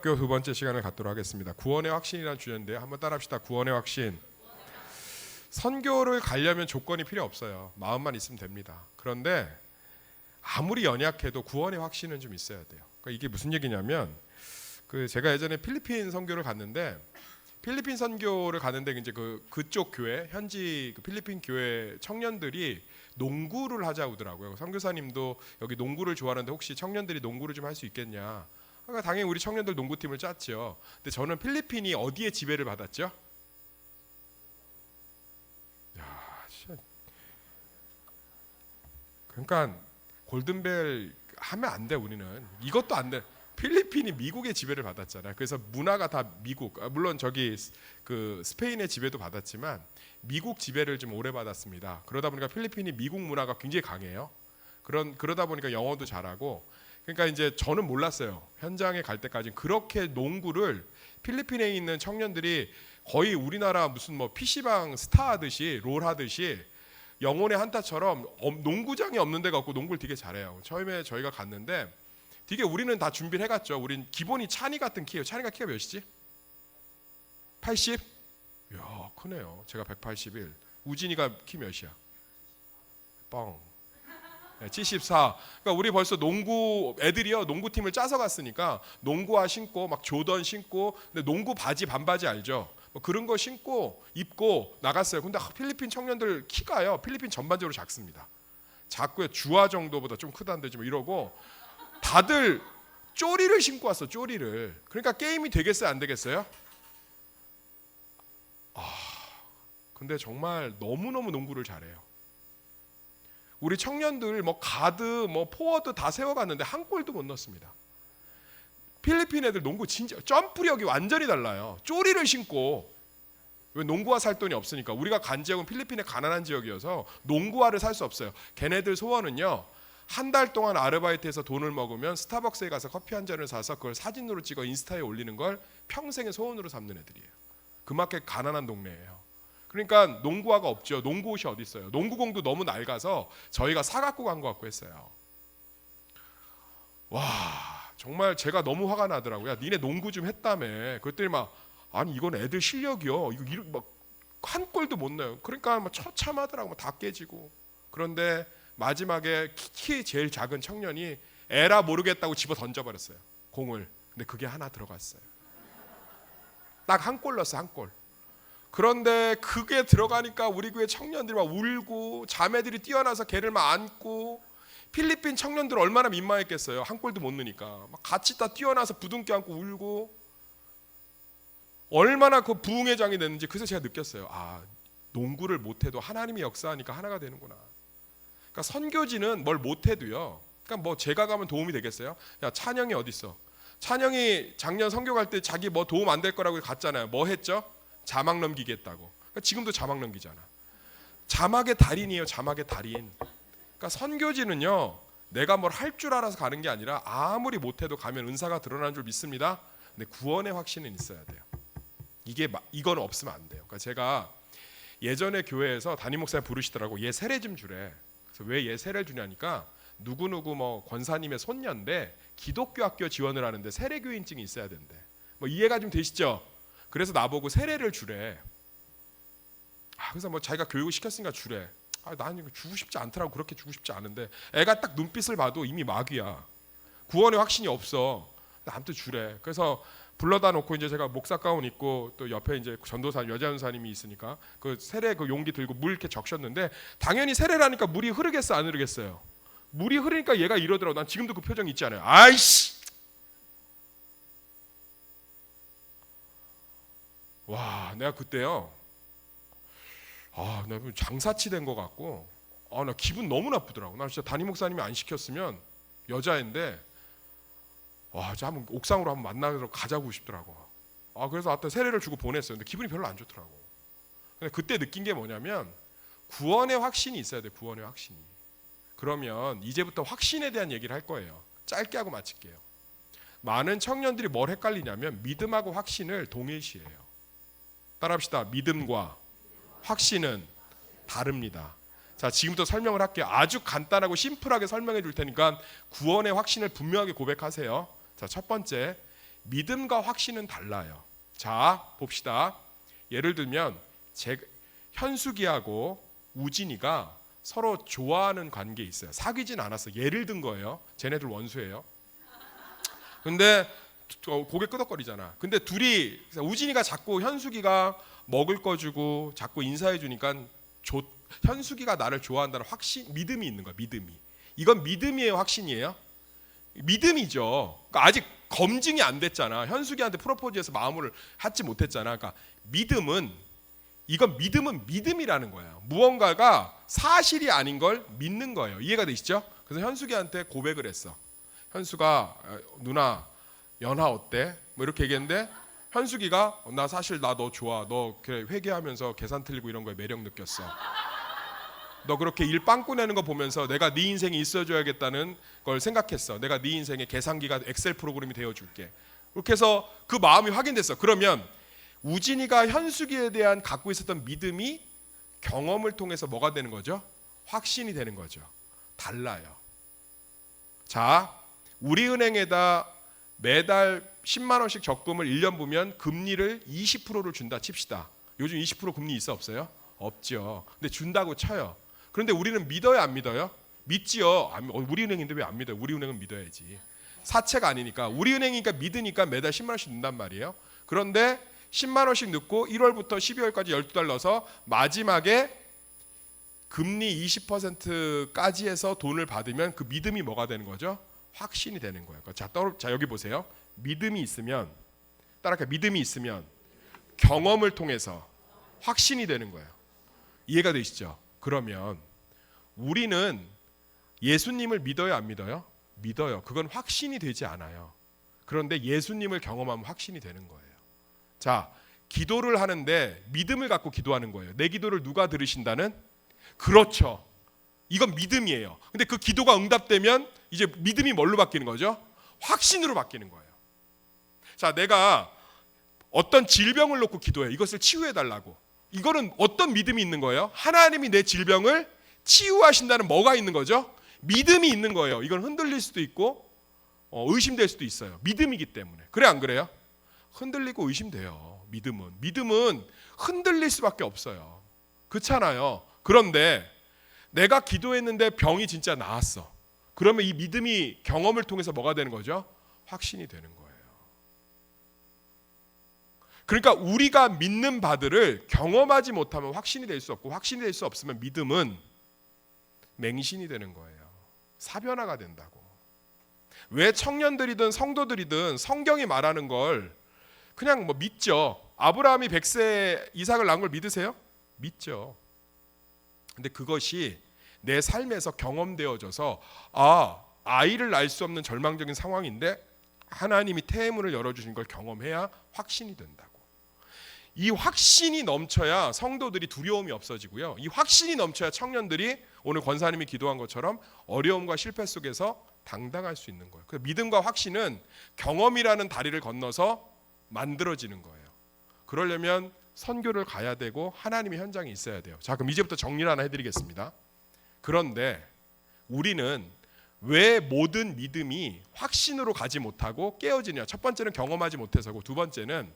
두 번째 시간을 갖도록 하겠습니다. 구원의 확신이라는 주제인데 한번 따라합시다. 구원의 확신. 선교를 가려면 조건이 필요 없어요. 마음만 있으면 됩니다. 그런데 아무리 연약해도 구원의 확신은 좀 있어야 돼요. 그러니까 이게 무슨 얘기냐면 제가 예전에 필리핀 선교를 갔는데 필리핀 선교를 가는데 이제 그쪽 교회 현지 필리핀 교회 청년들이 농구를 하자고 하더라고요. 선교사님도 여기 농구를 좋아하는데 혹시 청년들이 농구를 좀 할 수 있겠냐. 그러니까 당연히 우리 청년들 농구팀을 짰죠. 근데 저는 필리핀이 어디에 지배를 받았죠? 야, 진짜. 그러니까 골든벨 하면 안 돼. 우리는 이것도 안 돼. 필리핀이 미국의 지배를 받았잖아요. 그래서 문화가 다 미국, 물론 저기 스페인의 지배도 받았지만 미국 지배를 좀 오래 받았습니다. 그러다 보니까 필리핀이 미국 문화가 굉장히 강해요. 그러다 보니까 영어도 잘하고. 그러니까 이제 저는 몰랐어요. 현장에 갈 때까지 그렇게 농구를 필리핀에 있는 청년들이 거의 우리나라 무슨 뭐 PC방 스타 하듯이 롤 하듯이 영혼의 한타처럼 농구장이 없는 데가 없고 농구를 되게 잘해요. 처음에 저희가 갔는데 되게 우리는 다 준비를 해갔죠. 우린 기본이 찬이 같은 키예요. 찬이가 키가 몇이지? 80? 이야 크네요. 제가 181. 우진이가 키 몇이야? 뻥. 74. 그러니까 우리 벌써 농구 애들이요. 농구팀을 짜서 갔으니까 농구화 신고 막 조던 신고 근데 농구 바지 반바지 알죠? 뭐 그런 거 신고 입고 나갔어요. 근데 필리핀 청년들 키가요. 필리핀 전반적으로 작습니다. 작고요. 주화 정도보다 좀 크다는데 좀 이러고 다들 쪼리를 신고 왔어. 쪼리를. 그러니까 게임이 되겠어요? 안 되겠어요? 근데 정말 너무너무 농구를 잘해요. 우리 청년들 뭐 가드 뭐 포워드 다 세워갔는데 한 골도 못 넣었습니다. 필리핀 애들 농구 진짜 점프력이 완전히 달라요. 쪼리를 신고. 왜 농구화 살 돈이 없으니까. 우리가 간 지역은 필리핀의 가난한 지역이어서 농구화를 살 수 없어요. 걔네들 소원은요. 한 달 동안 아르바이트해서 돈을 먹으면 스타벅스에 가서 커피 한 잔을 사서 그걸 사진으로 찍어 인스타에 올리는 걸 평생의 소원으로 삼는 애들이에요. 그만큼 가난한 동네예요. 그러니까 농구화가 없죠. 농구 옷이 어디 있어요. 농구공도 너무 낡아서 저희가 사갖고 간 것 같고 했어요. 와 정말 제가 너무 화가 나더라고요. 니네 농구 좀 했다며. 그랬더니 막 아니 이건 애들 실력이요. 이거 막 한 골도 못 넣어요. 그러니까 막 처참하더라고. 다 깨지고. 그런데 마지막에 키 제일 작은 청년이 에라 모르겠다고 집어 던져버렸어요. 공을. 근데 그게 하나 들어갔어요. 딱 한 골 넣었어. 한 골. 그런데 그게 들어가니까 우리 교회 청년들이 막 울고 자매들이 뛰어나서 걔를 막 안고 필리핀 청년들 얼마나 민망했겠어요. 한 골도 못 넣으니까 막 같이 다 뛰어나서 부둥켜 안고 울고 얼마나 그 부흥회장이 됐는지 그래서 제가 느꼈어요. 아 농구를 못해도 하나님이 역사하니까 하나가 되는구나. 그러니까 선교지는 뭘 못해도요. 그러니까 뭐 제가 가면 도움이 되겠어요. 야 찬영이 어디 있어? 찬영이 작년 선교 갈 때 자기 뭐 도움 안 될 거라고 갔잖아요. 뭐 했죠? 자막 넘기겠다고. 그러니까 지금도 자막 넘기잖아. 자막의 달인이에요. 자막의 달인. 그러니까 선교지는요. 내가 뭘 할 줄 알아서 가는 게 아니라 아무리 못해도 가면 은사가 드러나는 줄 믿습니다. 근데 구원의 확신은 있어야 돼요. 이건 없으면 안 돼요. 그러니까 제가 예전에 교회에서 담임 목사님 부르시더라고. 얘 세례 좀 주래. 그래서 왜 얘 세례를 주냐니까 누구누구 뭐 권사님의 손녀인데 기독교 학교 지원을 하는데 세례교인증이 있어야 된대. 뭐 이해가 좀 되시죠? 그래서 나보고 세례를 주래. 그래서 뭐 자기가 교육을 시켰으니까 주래. 난 이거 주고 싶지 않더라고. 그렇게 주고 싶지 않은데 애가 딱 눈빛을 봐도 이미 마귀야. 구원의 확신이 없어. 아무튼 주래. 그래서 불러다 놓고 이제 제가 목사 가운 입고 또 옆에 이제 전도사 여자 전사님이 있으니까 그 세례 그 용기 들고 물 이렇게 적셨는데 당연히 세례라니까 물이 흐르겠어 안 흐르겠어요? 물이 흐르니까 얘가 이러더라고. 난 지금도 그 표정 있지 않아요? 아이씨. 와, 내가 그때요. 내가 장사치 된 것 같고, 나 기분 너무 나쁘더라고. 나 진짜 담임 목사님이 안 시켰으면 여자인데, 진짜 한번 옥상으로 한번 만나러 가자고 싶더라고. 그래서 하여튼 세례를 주고 보냈어요. 근데 기분이 별로 안 좋더라고. 근데 그때 느낀 게 뭐냐면 구원의 확신이 있어야 돼. 구원의 확신이. 그러면 이제부터 확신에 대한 얘기를 할 거예요. 짧게 하고 마칠게요. 많은 청년들이 뭘 헷갈리냐면 믿음하고 확신을 동일시해요. 따라합시다. 믿음과 확신은 다릅니다. 자, 지금부터 설명을 할게요. 아주 간단하고 심플하게 설명해 줄 테니까 구원의 확신을 분명하게 고백하세요. 자, 첫 번째, 믿음과 확신은 달라요. 자, 봅시다. 예를 들면 현숙이하고 우진이가 서로 좋아하는 관계에 있어요. 사귀진 않았어. 예를 든 거예요. 쟤네들 원수예요. 근데 고개 끄덕거리잖아. 근데 둘이, 우진이가 자꾸 현숙이가 먹을 거 주고 자꾸 인사해 주니까 현숙이가 나를 좋아한다는 믿음이 있는 거야. 믿음이. 이건 믿음이에요, 확신이에요? 믿음이죠. 그러니까 아직 검증이 안 됐잖아. 현숙이한테 프로포즈해서 마음을 갖지 못했잖아. 그러니까 믿음은 믿음이라는 거예요. 무언가가 사실이 아닌 걸 믿는 거예요. 이해가 되시죠? 그래서 현숙이한테 고백을 했어. 현수가, 누나 연하 어때? 뭐 이렇게 얘기했는데 현숙이가, 나 사실 나 너 좋아. 너 회계하면서 계산 틀리고 이런 거에 매력 느꼈어. 너 그렇게 일 빵꾸 내는 거 보면서 내가 네 인생에 있어줘야겠다는 걸 생각했어. 내가 네 인생의 계산기가 엑셀 프로그램이 되어줄게. 그렇게 해서 그 마음이 확인됐어. 그러면 우진이가 현숙이에 대한 갖고 있었던 믿음이 경험을 통해서 뭐가 되는 거죠? 확신이 되는 거죠. 달라요. 자, 우리은행에다 매달 10만 원씩 적금을 1년 보면 금리를 20%를 준다 칩시다. 요즘 20% 금리 있어 없어요? 없죠. 근데 준다고 쳐요. 그런데 우리는 믿어요, 안 믿어요? 믿지요. 우리은행인데 왜 안 믿어요? 우리은행은 믿어야지. 사채가 아니니까. 우리은행이니까 믿으니까 매달 10만 원씩 넣는단 말이에요. 그런데 10만 원씩 넣고 1월부터 12월까지 12달 넣어서 마지막에 금리 20%까지 해서 돈을 받으면 그 믿음이 뭐가 되는 거죠? 확신이 되는 거예요. 자, 여기 보세요. 믿음이 있으면, 따라서 믿음이 있으면 경험을 통해서 확신이 되는 거예요. 이해가 되시죠? 그러면 우리는 예수님을 믿어요, 안 믿어요? 믿어요. 그건 확신이 되지 않아요. 그런데 예수님을 경험하면 확신이 되는 거예요. 자, 기도를 하는데 믿음을 갖고 기도하는 거예요. 내 기도를 누가 들으신다는? 그렇죠. 이건 믿음이에요. 근데 그 기도가 응답되면 이제 믿음이 뭘로 바뀌는 거죠? 확신으로 바뀌는 거예요. 자, 내가 어떤 질병을 놓고 기도해. 이것을 치유해 달라고. 이거는 어떤 믿음이 있는 거예요? 하나님이 내 질병을 치유하신다는 뭐가 있는 거죠? 믿음이 있는 거예요. 이건 흔들릴 수도 있고 의심될 수도 있어요. 믿음이기 때문에. 그래, 안 그래요? 흔들리고 의심돼요. 믿음은 흔들릴 수밖에 없어요. 그렇잖아요. 그런데 내가 기도했는데 병이 진짜 나았어. 그러면 이 믿음이 경험을 통해서 뭐가 되는 거죠? 확신이 되는 거예요. 그러니까 우리가 믿는 바들을 경험하지 못하면 확신이 될 수 없고, 확신이 될 수 없으면 믿음은 맹신이 되는 거예요. 사변화가 된다고. 왜 청년들이든 성도들이든 성경이 말하는 걸 그냥 믿죠. 아브라함이 100세 이삭을 낳은 걸 믿으세요? 믿죠. 근데 그것이 내 삶에서 경험되어져서 아이를 낳을 수 없는 절망적인 상황인데 하나님이 태문을 열어주신 걸 경험해야 확신이 된다고. 이 확신이 넘쳐야 성도들이 두려움이 없어지고요. 이 확신이 넘쳐야 청년들이 오늘 권사님이 기도한 것처럼 어려움과 실패 속에서 당당할 수 있는 거예요. 그래서 믿음과 확신은 경험이라는 다리를 건너서 만들어지는 거예요. 그러려면 선교를 가야 되고 하나님의 현장에 있어야 돼요. 자, 그럼 이제부터 정리를 하나 해드리겠습니다. 그런데 우리는 왜 모든 믿음이 확신으로 가지 못하고 깨어지냐? 첫 번째는 경험하지 못해서고, 두 번째는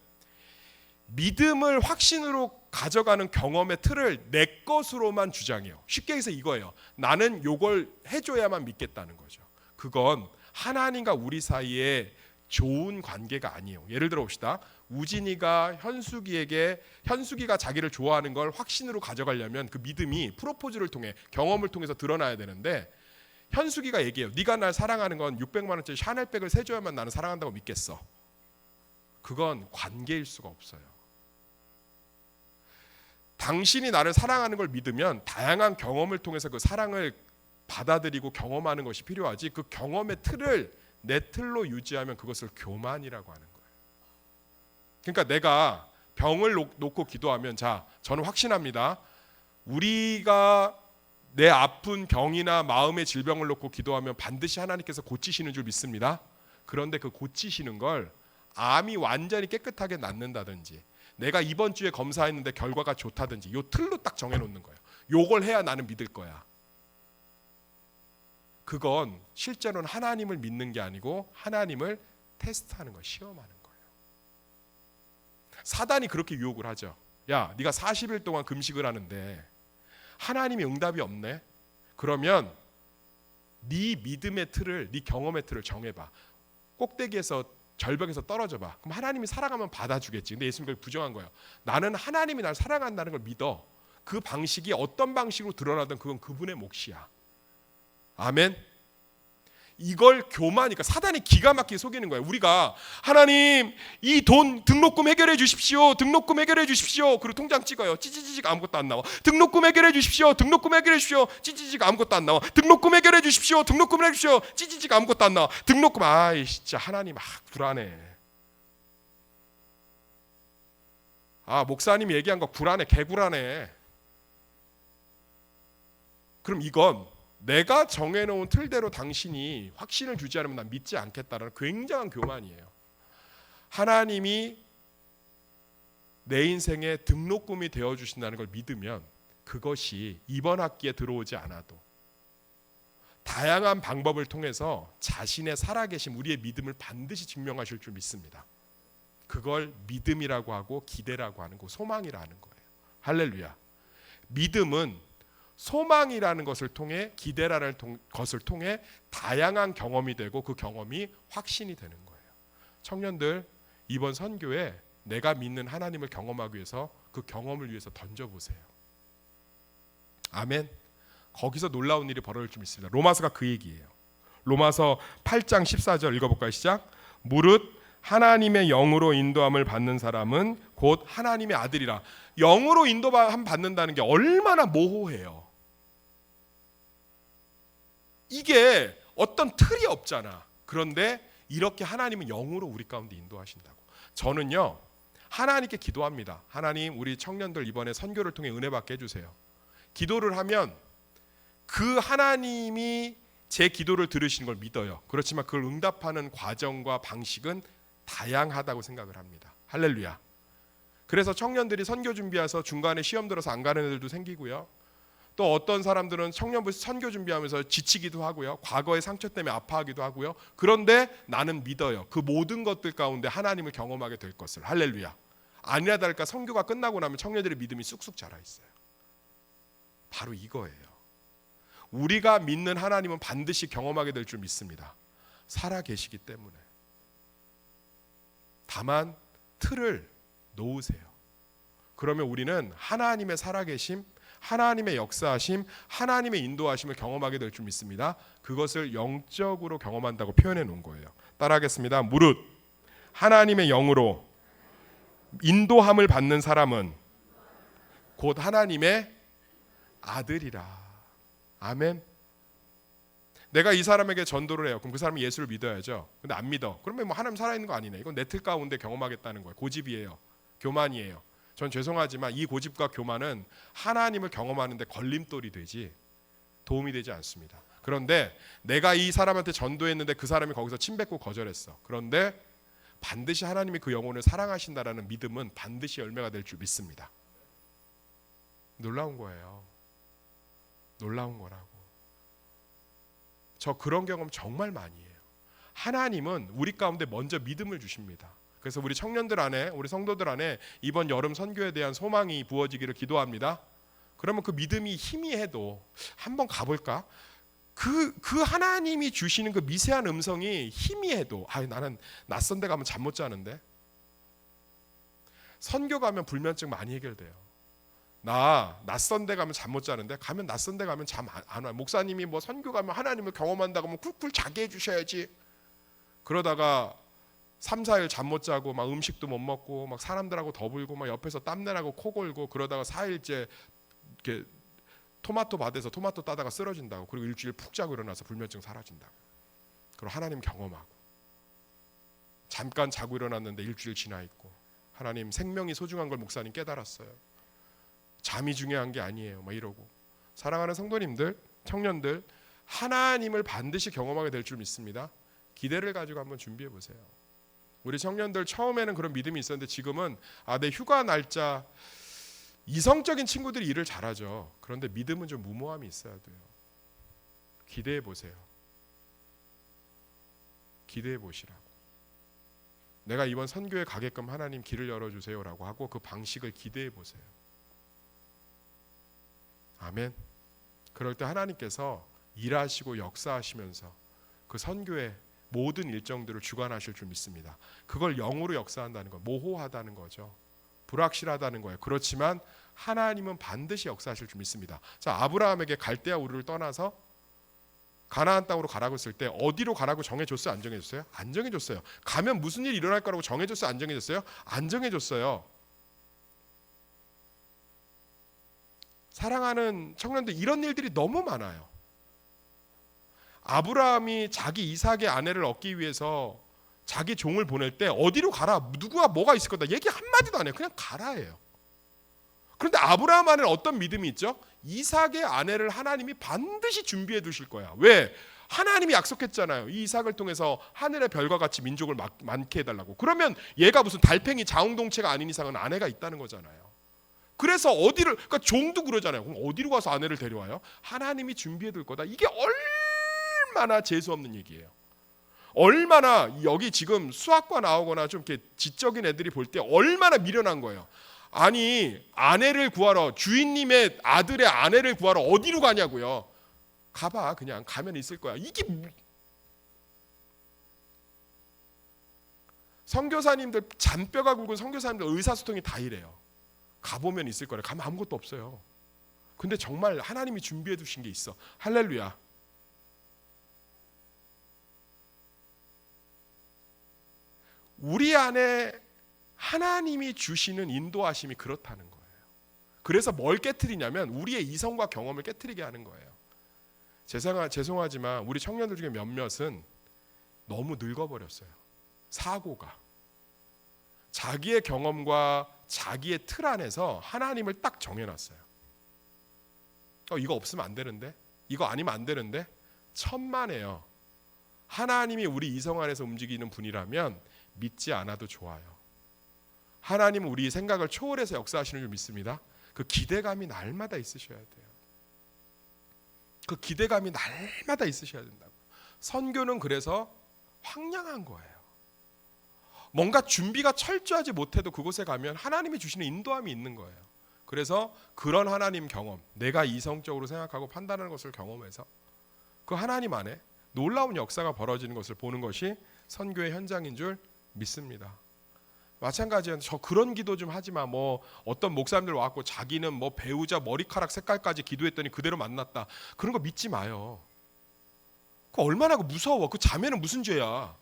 믿음을 확신으로 가져가는 경험의 틀을 내 것으로만 주장해요. 쉽게 해서 이거예요. 나는 요걸 해줘야만 믿겠다는 거죠. 그건 하나님과 우리 사이에 좋은 관계가 아니에요. 예를 들어 봅시다. 우진이가 현숙이가 자기를 좋아하는 걸 확신으로 가져가려면 그 믿음이 프로포즈를 통해 경험을 통해서 드러나야 되는데, 현숙이가 얘기해요. 네가 날 사랑하는 건 600만 원짜리 샤넬백을 세줘야만 나는 사랑한다고 믿겠어. 그건 관계일 수가 없어요. 당신이 나를 사랑하는 걸 믿으면 다양한 경험을 통해서 그 사랑을 받아들이고 경험하는 것이 필요하지, 그 경험의 틀을 내 틀로 유지하면 그것을 교만이라고 하는 거예요. 그러니까 내가 병을 놓고 기도하면, 자, 저는 확신합니다. 우리가 내 아픈 병이나 마음의 질병을 놓고 기도하면 반드시 하나님께서 고치시는 줄 믿습니다. 그런데 그 고치시는 걸 암이 완전히 깨끗하게 낫는다든지, 내가 이번 주에 검사했는데 결과가 좋다든지, 요 틀로 딱 정해놓는 거예요. 요걸 해야 나는 믿을 거야. 그건 실제로는 하나님을 믿는 게 아니고 하나님을 테스트하는 거예요. 시험하는 거예요. 사단이 그렇게 유혹을 하죠. 야, 네가 40일 동안 금식을 하는데 하나님이 응답이 없네. 그러면 네 믿음의 틀을, 네 경험의 틀을 정해봐. 꼭대기에서 절벽에서 떨어져봐. 그럼 하나님이 사랑하면 받아주겠지. 근데 예수님이 부정한 거예요. 나는 하나님이 날 사랑한다는 걸 믿어. 그 방식이 어떤 방식으로 드러나든 그건 그분의 몫이야. 아멘. 이걸 교만이니까 사단이 기가 막히게 속이는 거예요. 우리가 하나님 이 돈 등록금 해결해 주십시오. 등록금 해결해 주십시오. 그리고 통장 찍어요. 찌찌찌직 아무것도 안 나와. 등록금 해결해 주십시오. 등록금 해결해 주십시오. 찌찌찌직 아무것도 안 나와. 등록금 해결해 주십시오. 등록금 해결해 주십시오. 찌찌찌직 아무것도 안 나와. 등록금 아이 진짜 하나님 불안해. 목사님이 얘기한 거 불안해. 개불안해. 그럼 이건 내가 정해놓은 틀대로 당신이 확신을 주지 않으면 난 믿지 않겠다는 굉장한 교만이에요. 하나님이 내 인생에 등록금이 되어주신다는 걸 믿으면 그것이 이번 학기에 들어오지 않아도 다양한 방법을 통해서 자신의 살아계심, 우리의 믿음을 반드시 증명하실 줄 믿습니다. 그걸 믿음이라고 하고 기대라고 하는 거, 소망이라는 거예요. 할렐루야. 믿음은 소망이라는 것을 통해, 기대라는 것을 통해 다양한 경험이 되고 그 경험이 확신이 되는 거예요. 청년들, 이번 선교에 내가 믿는 하나님을 경험하기 위해서 그 경험을 위해서 던져보세요. 아멘. 거기서 놀라운 일이 벌어질 줄 믿습니다. 로마서가 그 얘기예요. 로마서 8장 14절 읽어볼까요? 시작. 무릇 하나님의 영으로 인도함을 받는 사람은 곧 하나님의 아들이라. 영으로 인도함 받는다는 게 얼마나 모호해요. 이게 어떤 틀이 없잖아. 그런데 이렇게 하나님은 영으로 우리 가운데 인도하신다고. 저는요 하나님께 기도합니다. 하나님, 우리 청년들 이번에 선교를 통해 은혜 받게 해주세요. 기도를 하면 그 하나님이 제 기도를 들으시는 걸 믿어요. 그렇지만 그걸 응답하는 과정과 방식은 다양하다고 생각을 합니다. 할렐루야. 그래서 청년들이 선교 준비해서 중간에 시험 들어서 안 가는 애들도 생기고요. 또 어떤 사람들은 청년부 선교 준비하면서 지치기도 하고요. 과거의 상처 때문에 아파하기도 하고요. 그런데 나는 믿어요. 그 모든 것들 가운데 하나님을 경험하게 될 것을. 할렐루야. 아니나 다를까 선교가 끝나고 나면 청년들의 믿음이 쑥쑥 자라 있어요. 바로 이거예요. 우리가 믿는 하나님은 반드시 경험하게 될 줄 믿습니다. 살아 계시기 때문에. 다만 틀을 놓으세요. 그러면 우리는 하나님의 살아계심, 하나님의 역사하심, 하나님의 인도하심을 경험하게 될 줄 믿습니다. 그것을 영적으로 경험한다고 표현해 놓은 거예요. 따라하겠습니다. 무릇 하나님의 영으로 인도함을 받는 사람은 곧 하나님의 아들이라. 아멘. 내가 이 사람에게 전도를 해요. 그럼 그 사람이 예수를 믿어야죠. 근데 안 믿어. 그러면 뭐 하나님 살아있는 거 아니네. 이건 내 틀 가운데 경험하겠다는 거예요. 고집이에요. 교만이에요. 전 죄송하지만 이 고집과 교만은 하나님을 경험하는데 걸림돌이 되지 도움이 되지 않습니다. 그런데 내가 이 사람한테 전도했는데 그 사람이 거기서 침뱉고 거절했어. 그런데 반드시 하나님이 그 영혼을 사랑하신다라는 믿음은 반드시 열매가 될 줄 믿습니다. 놀라운 거예요. 놀라운 거라고. 저 그런 경험 정말 많이 해요. 하나님은 우리 가운데 먼저 믿음을 주십니다. 그래서 우리 청년들 안에, 우리 성도들 안에 이번 여름 선교에 대한 소망이 부어지기를 기도합니다. 그러면 그 믿음이 희미해도 한번 가볼까? 그 하나님이 주시는 그 미세한 음성이 희미해도 나는 낯선 데 가면 잠 못 자는데. 선교 가면 불면증 많이 해결돼요. 나 낯선 데 가면 잠 못 자는데 가면 낯선 데 가면 잠 안 와요. 목사님이 뭐 선교 가면 하나님을 경험한다고 하면 쿨쿨 자게 해주셔야지. 그러다가 3, 4일 잠 못 자고 막 음식도 못 먹고 막 사람들하고 더불고 막 옆에서 땀내라고 코 골고 그러다가 4일째 이렇게 토마토 밭에서 토마토 따다가 쓰러진다고. 그리고 일주일 푹 자고 일어나서 불면증 사라진다고. 그리고 하나님 경험하고 잠깐 자고 일어났는데 일주일 지나 있고 하나님 생명이 소중한 걸 목사님 깨달았어요. 잠이 중요한 게 아니에요. 막 이러고. 사랑하는 성도님들, 청년들, 하나님을 반드시 경험하게 될 줄 믿습니다. 기대를 가지고 한번 준비해 보세요. 우리 청년들 처음에는 그런 믿음이 있었는데 지금은 내 휴가 날짜, 이성적인 친구들이 일을 잘하죠. 그런데 믿음은 좀 무모함이 있어야 돼요. 기대해 보세요. 기대해 보시라고. 내가 이번 선교에 가게끔 하나님 길을 열어주세요라고 하고 그 방식을 기대해 보세요. 아멘. 그럴 때 하나님께서 일하시고 역사하시면서 그 선교의 모든 일정들을 주관하실 줄 믿습니다. 그걸 영으로 역사한다는 건 모호하다는 거죠. 불확실하다는 거예요. 그렇지만 하나님은 반드시 역사하실 줄 믿습니다. 자, 아브라함에게 갈대아 우르를 떠나서 가나안 땅으로 가라고 했을 때 어디로 가라고 정해줬어요? 안 정해줬어요? 안 정해줬어요. 가면 무슨 일이 일어날 거라고 정해줬어요? 안 정해줬어요? 안 정해줬어요. 사랑하는 청년들, 이런 일들이 너무 많아요. 아브라함이 자기 이삭의 아내를 얻기 위해서 자기 종을 보낼 때 어디로 가라, 누구와 뭐가 있을 거다 얘기 한마디도 안 해요. 그냥 가라예요. 그런데 아브라함 안에는 어떤 믿음이 있죠? 이삭의 아내를 하나님이 반드시 준비해 두실 거야. 왜? 하나님이 약속했잖아요. 이 이삭을 통해서 하늘의 별과 같이 민족을 많게 해달라고. 그러면 얘가 무슨 달팽이 자웅동체가 아닌 이상은 아내가 있다는 거잖아요. 그래서 어디를, 그러니까 종도 그러잖아요. 그럼 어디로 가서 아내를 데려와요? 하나님이 준비해 둘 거다. 이게 얼마나 재수 없는 얘기예요. 얼마나 여기 지금 수학과 나오거나 좀 이렇게 지적인 애들이 볼 때 얼마나 미련한 거예요. 아니, 아내를 구하러, 주인님의 아들의 아내를 구하러 어디로 가냐고요. 가봐. 그냥 가면 있을 거야. 이게 선교사님들, 잔뼈가 굵은 선교사님들 의사소통이 다 이래요. 가보면 있을 거래. 가면 아무것도 없어요. 근데 정말 하나님이 준비해 두신 게 있어. 할렐루야. 우리 안에 하나님이 주시는 인도하심이 그렇다는 거예요. 그래서 뭘 깨트리냐면 우리의 이성과 경험을 깨트리게 하는 거예요. 죄송하지만 우리 청년들 중에 몇몇은 너무 늙어버렸어요. 사고가. 자기의 경험과 자기의 틀 안에서 하나님을 딱 정해놨어요. 이거 없으면 안 되는데? 이거 아니면 안 되는데? 천만에요. 하나님이 우리 이성 안에서 움직이는 분이라면 믿지 않아도 좋아요. 하나님은 우리 생각을 초월해서 역사하시는 줄 믿습니다. 그 기대감이 날마다 있으셔야 돼요. 그 기대감이 날마다 있으셔야 된다고. 선교는 그래서 황량한 거예요. 뭔가 준비가 철저하지 못해도 그곳에 가면 하나님이 주시는 인도함이 있는 거예요. 그래서 그런 하나님 경험, 내가 이성적으로 생각하고 판단하는 것을 경험해서 그 하나님 안에 놀라운 역사가 벌어지는 것을 보는 것이 선교의 현장인 줄 믿습니다. 마찬가지예요. 저 그런 기도 좀 하지 마. 뭐 어떤 목사님들 와갖고 자기는 뭐 배우자 머리카락 색깔까지 기도했더니 그대로 만났다. 그런 거 믿지 마요. 그 얼마나 무서워. 그 자매는 무슨 죄야.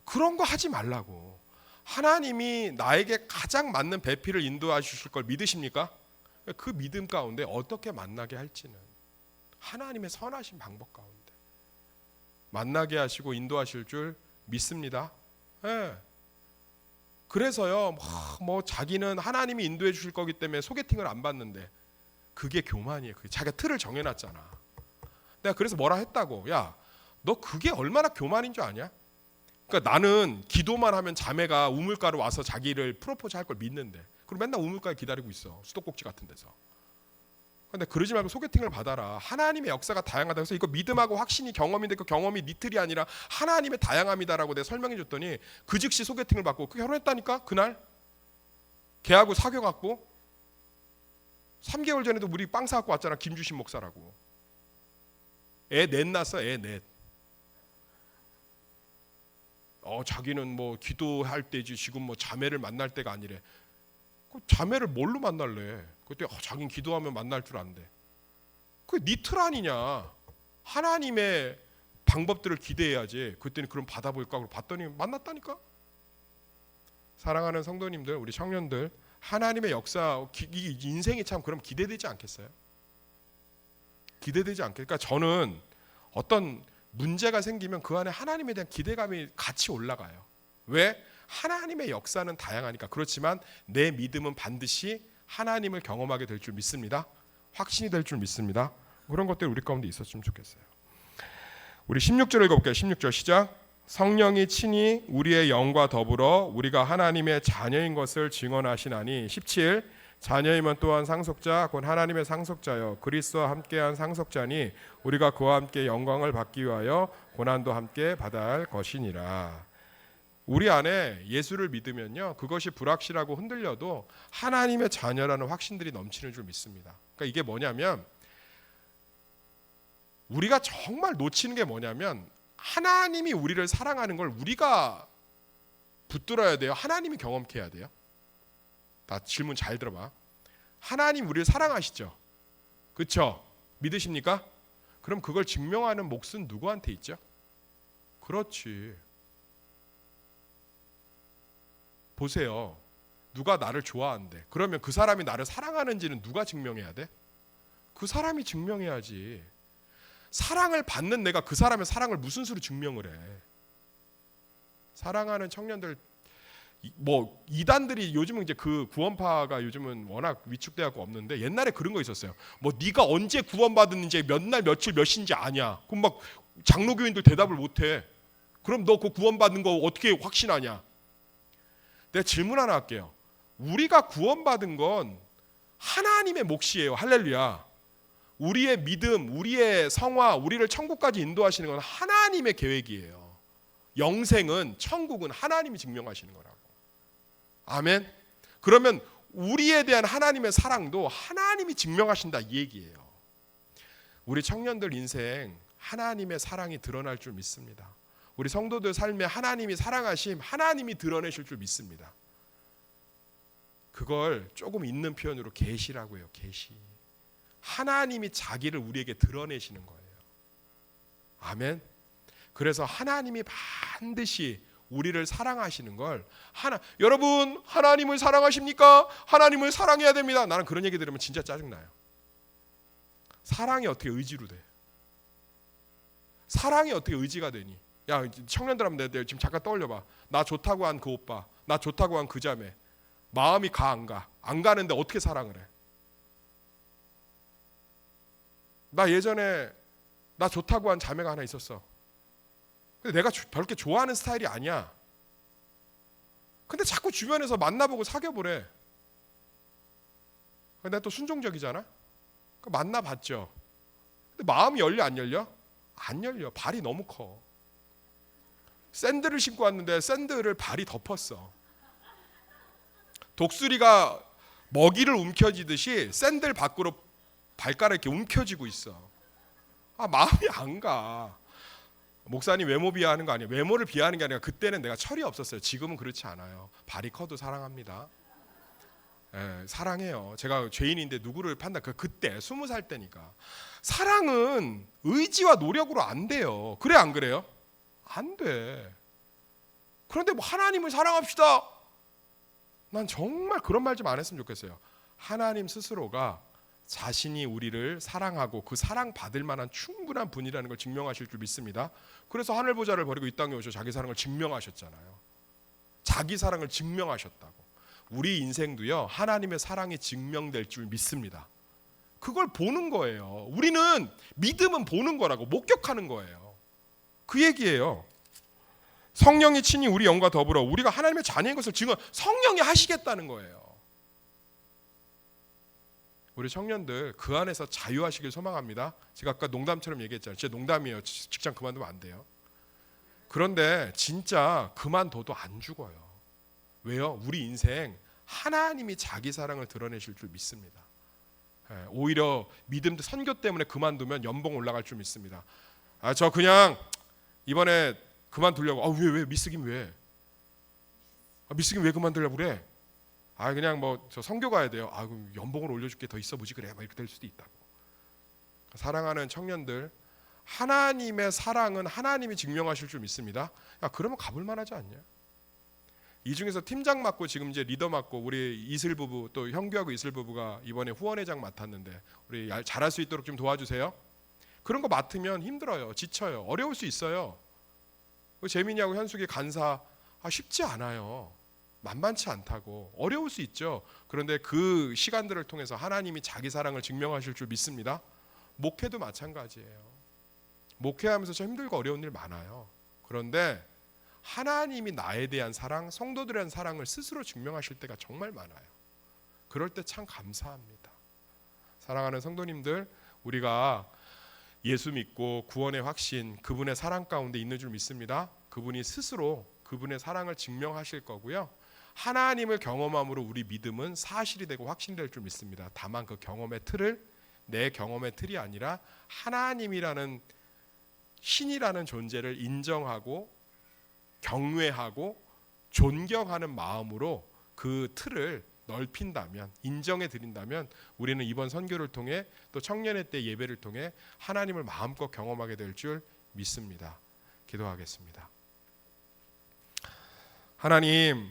그런 거 하지 말라고. 하나님이 나에게 가장 맞는 배필을 인도하실 걸 믿으십니까? 그 믿음 가운데 어떻게 만나게 할지는 하나님의 선하신 방법 가운데 만나게 하시고 인도하실 줄 믿습니다. 네. 그래서요, 뭐 자기는 하나님이 인도해 주실 거기 때문에 소개팅을 안 받는데 그게 교만이에요. 그게 자기가 틀을 정해놨잖아. 내가 그래서 뭐라 했다고. 야, 너 그게 얼마나 교만인 줄 아냐? 그러니까 나는 기도만 하면 자매가 우물가로 와서 자기를 프로포즈 할 걸 믿는데 그럼 맨날 우물가에 기다리고 있어. 수도꼭지 같은 데서. 근데 그러지 말고 소개팅을 받아라. 하나님의 역사가 다양하다. 그래서 이거 믿음하고 확신이 경험인데 그 경험이 네 틀이 아니라 하나님의 다양함이다라고 내가 설명해 줬더니 그 즉시 소개팅을 받고 그 결혼했다니까. 그날 걔하고 사귀어갖고 3개월 전에도 우리 빵 사갖고 왔잖아. 김주신 목사라고. 애 넷 낳았어. 애 넷. 자기는 뭐 기도할 때지 지금 뭐 자매를 만날 때가 아니래. 그 자매를 뭘로 만날래? 그때 자기는 기도하면 만날 줄 안대. 그게 네 틀 아니냐? 하나님의 방법들을 기대해야지. 그랬더니 그럼 받아볼까? 그러고 봤더니 만났다니까. 사랑하는 성도님들, 우리 청년들, 하나님의 역사, 이 인생이 참 그럼 기대되지 않겠어요? 기대되지 않겠어요? 그러니까 저는 어떤 문제가 생기면 그 안에 하나님에 대한 기대감이 같이 올라가요. 왜? 하나님의 역사는 다양하니까. 그렇지만 내 믿음은 반드시 하나님을 경험하게 될 줄 믿습니다. 확신이 될 줄 믿습니다. 그런 것들이 우리 가운데 있었으면 좋겠어요. 우리 16절 읽어볼게요. 16절 시작. 성령이 친히 우리의 영과 더불어 우리가 하나님의 자녀인 것을 증언하시나니. 17. 자녀이면 또한 상속자 곧 하나님의 상속자여 그리스도와 함께한 상속자니 우리가 그와 함께 영광을 받기 위하여 고난도 함께 받아야 할 것이니라. 우리 안에 예수를 믿으면요, 그것이 불확실하고 흔들려도 하나님의 자녀라는 확신들이 넘치는 줄 믿습니다. 그러니까 이게 뭐냐면, 우리가 정말 놓치는 게 뭐냐면, 하나님이 우리를 사랑하는 걸 우리가 붙들어야 돼요? 하나님이 경험케 해야 돼요? 나 질문 잘 들어봐. 하나님 우리를 사랑하시죠? 그렇죠? 믿으십니까? 그럼 그걸 증명하는 몫은 누구한테 있죠? 그렇지. 보세요. 누가 나를 좋아한대. 그러면 그 사람이 나를 사랑하는지는 누가 증명해야 돼? 그 사람이 증명해야지. 사랑을 받는 내가 그 사람의 사랑을 무슨 수로 증명을 해? 사랑하는 청년들, 뭐 이단들이 요즘은 이제 그 구원파가 요즘은 워낙 위축돼 갖고 없는데, 옛날에 그런 거 있었어요. 뭐 네가 언제 구원받았는지 몇 날 며칠 몇 시인지 아냐. 그럼 막 장로교인들 대답을 못 해. 그럼 너 그 구원받는 거 어떻게 확신하냐? 내가 질문 하나 할게요. 우리가 구원받은 건 하나님의 몫이에요. 할렐루야. 우리의 믿음, 우리의 성화, 우리를 천국까지 인도하시는 건 하나님의 계획이에요. 영생은, 천국은 하나님이 증명하시는 거라고. 아멘. 그러면 우리에 대한 하나님의 사랑도 하나님이 증명하신다, 이 얘기예요. 우리 청년들 인생 하나님의 사랑이 드러날 줄 믿습니다. 우리 성도들 삶에 하나님이 사랑하심, 하나님이 드러내실 줄 믿습니다. 그걸 조금 있는 표현으로 계시라고 해요. 계시. 하나님이 자기를 우리에게 드러내시는 거예요. 아멘. 그래서 하나님이 반드시 우리를 사랑하시는 걸 여러분, 하나님을 사랑하십니까? 하나님을 사랑해야 됩니다. 나는 그런 얘기 들으면 진짜 짜증나요. 사랑이 어떻게 의지로 돼? 사랑이 어떻게 의지가 되니? 야, 청년들 하면 내가 지금 잠깐 떠올려봐. 나 좋다고 한 그 오빠, 나 좋다고 한 그 자매, 마음이 가 안 가? 안 가는데 어떻게 사랑을 해? 나 예전에 나 좋다고 한 자매가 하나 있었어. 근데 내가 별게 좋아하는 스타일이 아니야. 근데 자꾸 주변에서 만나보고 사귀어보래. 내가 또 순종적이잖아. 만나봤죠. 근데 마음이 열려 안 열려? 안 열려. 발이 너무 커. 샌들을 신고 왔는데 샌들을 발이 덮었어. 독수리가 먹이를 움켜쥐듯이 샌들 밖으로 발가락이 이렇게 움켜쥐고 있어. 마음이 안 가. 목사님 외모 비하하는 거 아니에요. 외모를 비하하는 게 아니라 그때는 내가 철이 없었어요. 지금은 그렇지 않아요. 발이 커도 사랑합니다. 예, 사랑해요. 제가 죄인인데 누구를 그때 20살 때니까. 사랑은 의지와 노력으로 안 돼요. 그래 안 그래요? 안 돼. 그런데 뭐 하나님을 사랑합시다. 난 정말 그런 말 좀 안 했으면 좋겠어요. 하나님 스스로가 자신이 우리를 사랑하고 그 사랑 받을 만한 충분한 분이라는 걸 증명하실 줄 믿습니다. 그래서 하늘 보좌를 버리고 이 땅에 오셔 자기 사랑을 증명하셨잖아요. 자기 사랑을 증명하셨다고. 우리 인생도요, 하나님의 사랑이 증명될 줄 믿습니다. 그걸 보는 거예요. 우리는 믿음은 보는 거라고, 목격하는 거예요. 그 얘기예요. 성령이 친히 우리 영과 더불어 우리가 하나님의 자녀인 것을 증언, 성령이 하시겠다는 거예요. 우리 청년들 그 안에서 자유하시길 소망합니다. 제가 아까 농담처럼 얘기했잖아요. 진짜 농담이에요. 직장 그만두면 안 돼요. 그런데 진짜 그만둬도 안 죽어요. 왜요? 우리 인생 하나님이 자기 사랑을 드러내실 줄 믿습니다. 오히려 믿음 선교 때문에 그만두면 연봉 올라갈 줄 믿습니다. 저 그냥 이번에 그만두려고. 왜 미스김 왜? 미스김 왜 그만두려고 그래? 그냥 뭐 저 선교 가야 돼요. 그럼 연봉을 올려줄게, 더 있어 보지 그래. 막 이렇게 될 수도 있다고. 사랑하는 청년들, 하나님의 사랑은 하나님이 증명하실 줄 믿습니다. 그러면 가볼 만하지 않냐? 이 중에서 팀장 맡고 지금 이제 리더 맡고 우리 이슬 부부, 또 형규하고 이슬 부부가 이번에 후원회장 맡았는데 우리 잘할 수 있도록 좀 도와주세요. 그런 거 맡으면 힘들어요. 지쳐요. 어려울 수 있어요. 재민이하고 현숙이 간사 쉽지 않아요. 만만치 않다고. 어려울 수 있죠. 그런데 그 시간들을 통해서 하나님이 자기 사랑을 증명하실 줄 믿습니다. 목회도 마찬가지예요. 목회하면서 좀 힘들고 어려운 일 많아요. 그런데 하나님이 나에 대한 사랑, 성도들에 대한 사랑을 스스로 증명하실 때가 정말 많아요. 그럴 때 참 감사합니다. 사랑하는 성도님들, 우리가 예수 믿고 구원의 확신, 그분의 사랑 가운데 있는 줄 믿습니다. 그분이 스스로 그분의 사랑을 증명하실 거고요. 하나님을 경험함으로 우리 믿음은 사실이 되고 확신될 줄 믿습니다. 다만 그 경험의 틀을 내 경험의 틀이 아니라 하나님이라는 신이라는 존재를 인정하고 경외하고 존경하는 마음으로 그 틀을 넓힌다면, 인정해 드린다면 우리는 이번 선교를 통해 또 청년의 때 예배를 통해 하나님을 마음껏 경험하게 될 줄 믿습니다. 기도하겠습니다. 하나님,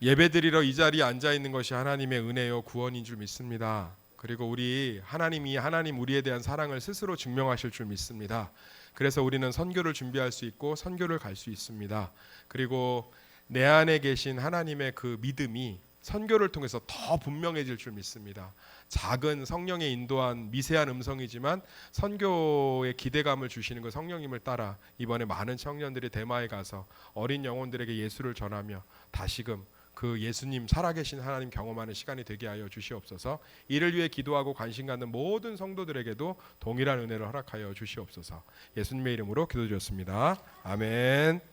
예배드리러 이 자리에 앉아 있는 것이 하나님의 은혜요 구원인 줄 믿습니다. 그리고 하나님 우리에 대한 사랑을 스스로 증명하실 줄 믿습니다. 그래서 우리는 선교를 준비할 수 있고 선교를 갈 수 있습니다. 그리고 내 안에 계신 하나님의 그 믿음이 선교를 통해서 더 분명해질 줄 믿습니다. 작은 성령의 인도한 미세한 음성이지만 선교의 기대감을 주시는 그 성령님을 따라 이번에 많은 청년들이 대마에 가서 어린 영혼들에게 예수를 전하며 다시금 그 예수님 살아계신 하나님 경험하는 시간이 되게 하여 주시옵소서. 이를 위해 기도하고 관심 갖는 모든 성도들에게도 동일한 은혜를 허락하여 주시옵소서. 예수님의 이름으로 기도드렸습니다. 아멘.